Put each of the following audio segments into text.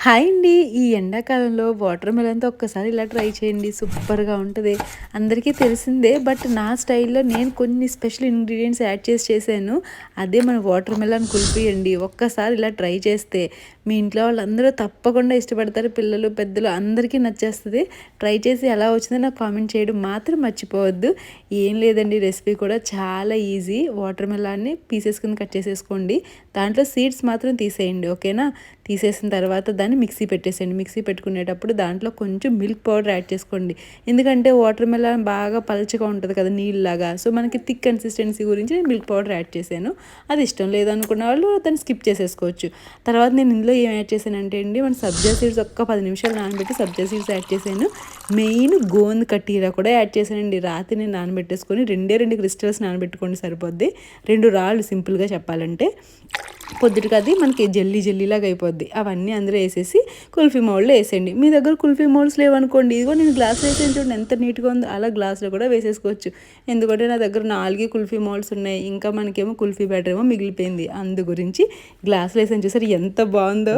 Hi అండి. ఈ ఎండాకాలంలో వాటర్ మెలన్‌తో ఒక్కసారి ఇలా ట్రై చేయండి. సూపర్‌గా ఉంటది. అందరికీ తెలిసిందే. బట్ నా స్టైల్‌లో నేను కొన్ని స్పెషల్ ఇంగ్రీడియెంట్స్ యాడ్ చేశాను. అదే మన వాటర్ మెలన్ కుల్ఫీ అండి. ఒక్కసారి ఇలా ట్రై చేస్తే మీ ఇంట్లో వాళ్ళందరూ తప్పకుండా ఇష్టపడతారు. పిల్లలు, పెద్దలు అందరికీ నచ్చేస్తది. ట్రై చేసి ఎలా వచ్చిందో నాకు కామెంట్ చేయడం మాత్రం మర్చిపోవద్దు. ఏం లేదండి, రెసిపీ కూడా చాలా ఈజీ. వాటర్ మెలన్‌ని పీసెస్ కింద కట్ చేసేసుకోండి. దాంట్లో సీడ్స్ మాత్రం తీసేయండి. ఓకేనా? తీసేసిన తర్వాత దాన్ని మిక్సీ పెట్టేసేయండి. మిక్సీ పెట్టుకునేటప్పుడు దాంట్లో కొంచెం మిల్క్ పౌడర్ యాడ్ చేసుకోండి. ఎందుకంటే వాటర్ మెలన్ బాగా పలచగా ఉంటుంది కదా, నీళ్ళలాగా. సో మనకి థిక్ కన్సిస్టెన్సీ గురించి నేను మిల్క్ పౌడర్ యాడ్ చేశాను. అది ఇష్టం లేదనుకున్న వాళ్ళు దాన్ని స్కిప్ చేసేసుకోవచ్చు. తర్వాత నేను ఇందులో ఏం యాడ్ చేశానంటే అండి, మన సబ్జా సీడ్స్ ఒక్క 10 నిమిషాలు నానబెట్టి సబ్జా సీడ్స్ యాడ్ చేశాను. మెయిన్ గోంద్ కటీరా కూడా యాడ్ చేశానండి. రాత్రి నేను నానబెట్టేసుకొని 2 క్రిస్టల్స్ నానబెట్టుకోండి సరిపోద్ది. 2 రాళ్ళు సింపుల్గా చెప్పాలంటే. పొద్దుటికి అది మనకి జెల్లీలాగా అయిపోద్ది. అవన్నీ అందులో వేసేసి కుల్ఫీ మౌల్డ్లో వేసేయండి. మీ దగ్గర కుల్ఫీ మౌల్డ్స్ లేవనుకోండి, ఇదిగో నేను గ్లాస్లో వేసాను చూడండి ఎంత నీట్గా ఉందో, అలా గ్లాస్లో కూడా వేసేసుకోవచ్చు. ఎందుకంటే నా దగ్గర 4 కుల్ఫీ మౌల్డ్స్ ఉన్నాయి. ఇంకా మనకేమో కుల్ఫీ బ్యాటర్ ఏమో మిగిలిపోయింది. అందు గురించి గ్లాస్లో వేసాను. చూసారు ఎంత బాగుందో.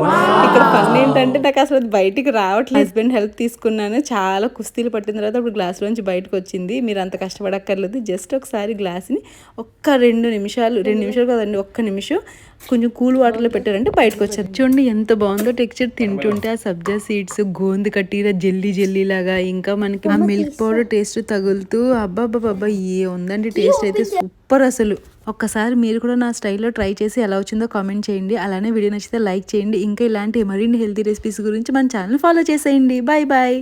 ఇక్కడ పని ఏంటంటే నాకు అసలు అది బయటికి రావట్లేదు. హస్బెండ్ హెల్ప్ తీసుకున్నాను. చాలా కుస్తీలు పట్టిన తర్వాత అప్పుడు గ్లాస్లోంచి బయటకు వచ్చింది. మీరు అంత కష్టపడక్కర్లేదు. జస్ట్ ఒకసారి గ్లాస్ని ఒక్క 2 నిమిషాలు కదండి, ఒక్క నిమిషం కొంచెం కూల్ వాటర్లో పెట్టారంటే బయటకు వచ్చారు. చూడండి ఎంత బాగుందో టెక్స్చర్. తింటుంటే ఆ సబ్జా సీడ్స్ గోంద్ కట్టిన జెల్లీలాగా, ఇంకా మనకి ఆ మిల్క్ పౌడర్ టేస్ట్ తగులుతూ అబ్బాబ్బాబ్బా ఏ ఉందండి. టేస్ట్ అయితే సూపర్ అసలు. ఒక్కసారి మీరు కూడా నా స్టైల్లో ట్రై చేసి ఎలా వచ్చిందో కామెంట్ చేయండి. అలానే వీడియో నచ్చితే లైక్ చేయండి. ఇంకా ఇలాంటి మరిన్ని హెల్తీ రెసిపీస్ గురించి మన ఛానల్ ఫాలో చేసేయండి. Bye bye.